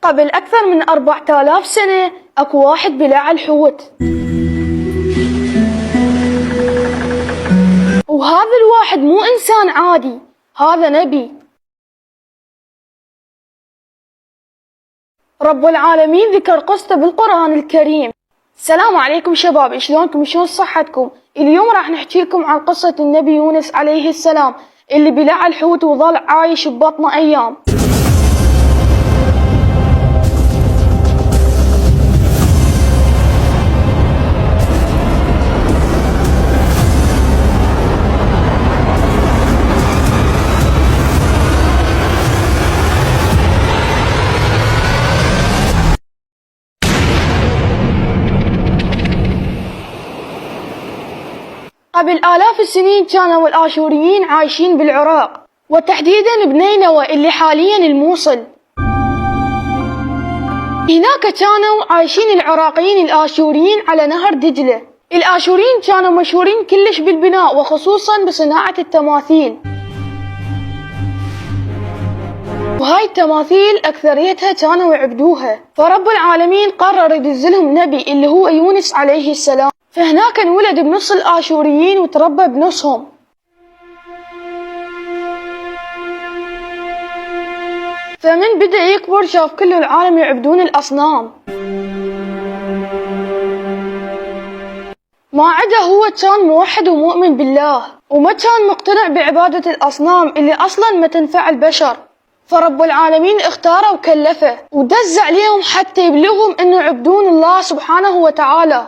قبل أكثر من 4000 سنة أكو واحد بلع الحوت، وهذا الواحد مو إنسان عادي، هذا نبي. رب العالمين ذكر قصته بالقرآن الكريم. السلام عليكم شباب، شلونكم؟ شلون صحتكم؟ اليوم راح نحكي لكم عن قصة النبي يونس عليه السلام اللي بلع الحوت وظل عايش ببطنه أيام. قبل آلاف السنين كانوا الآشوريين عايشين بالعراق، وتحديدا بنينوى اللي حاليا الموصل. هناك كانوا عايشين العراقيين الآشوريين على نهر دجلة. الآشوريين كانوا مشهورين كلش بالبناء وخصوصا بصناعة التماثيل، وهاي التماثيل أكثريتها كانوا يعبدوها. فرب العالمين قرر يدزلهم نبي اللي هو يونس عليه السلام، فهناك انولد بنص الآشوريين وتربى بنصهم. فمن بدأ يكبر شاف كل العالم يعبدون الأصنام، ما عدا هو كان موحد ومؤمن بالله، وما كان مقتنع بعبادة الأصنام اللي أصلا ما تنفع البشر. فرب العالمين اختاره وكلفه ودز عليهم حتى يبلغهم انه يعبدون الله سبحانه وتعالى.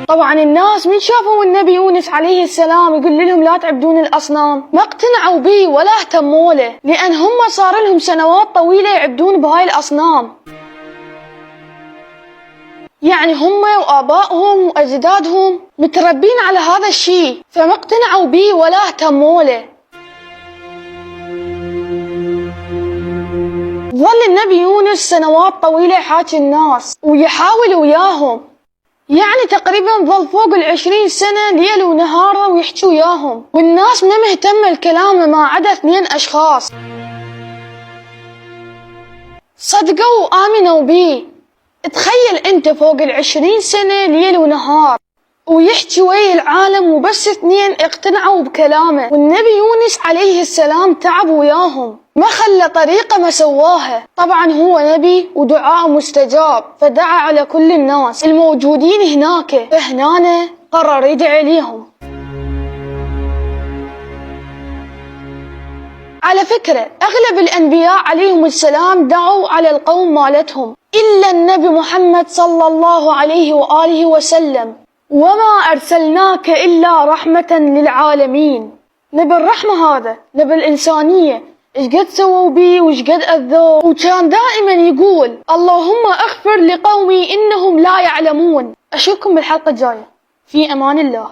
طبعا الناس من شافوا النبي يونس عليه السلام يقول لهم لا تعبدون الأصنام ما اقتنعوا به ولا اهتموا له، لأن هم صار لهم سنوات طويلة يعبدون بهاي الأصنام. يعني هم وآبائهم وأجدادهم متربين على هذا الشيء، فما اقتنعوا به ولا اهتموا له. ظل النبي يونس سنوات طويلة يحاكي الناس ويحاول وياهم، يعني تقريبا ظل فوق 20 سنة ليل ونهار ويحكي وياهم، والناس ما مهتمة لكلامه ما عدا 2 أشخاص صدقوا وآمنوا بيه. تخيل انت فوق 20 سنة ليل ونهار ويحكي ويا العالم وبس 2 اقتنعوا بكلامه، والنبي يونس عليه السلام تعب وياهم ما خلى طريقة ما سواها. طبعا هو نبي ودعاءه مستجاب، فدعا على كل الناس الموجودين هناك، فهنا قرر يدعي ليهم. على فكرة أغلب الأنبياء عليهم السلام دعوا على القوم مالتهم إلا النبي محمد صلى الله عليه وآله وسلم، وما أرسلناك إلا رحمة للعالمين. نبي الرحمة، هذا نبي الإنسانية. إيش قد سووا بي وإيش قد أذوه، وكان دائما يقول اللهم اغفر لقومي إنهم لا يعلمون. أشوفكم بالحلقة الجاية، في أمان الله.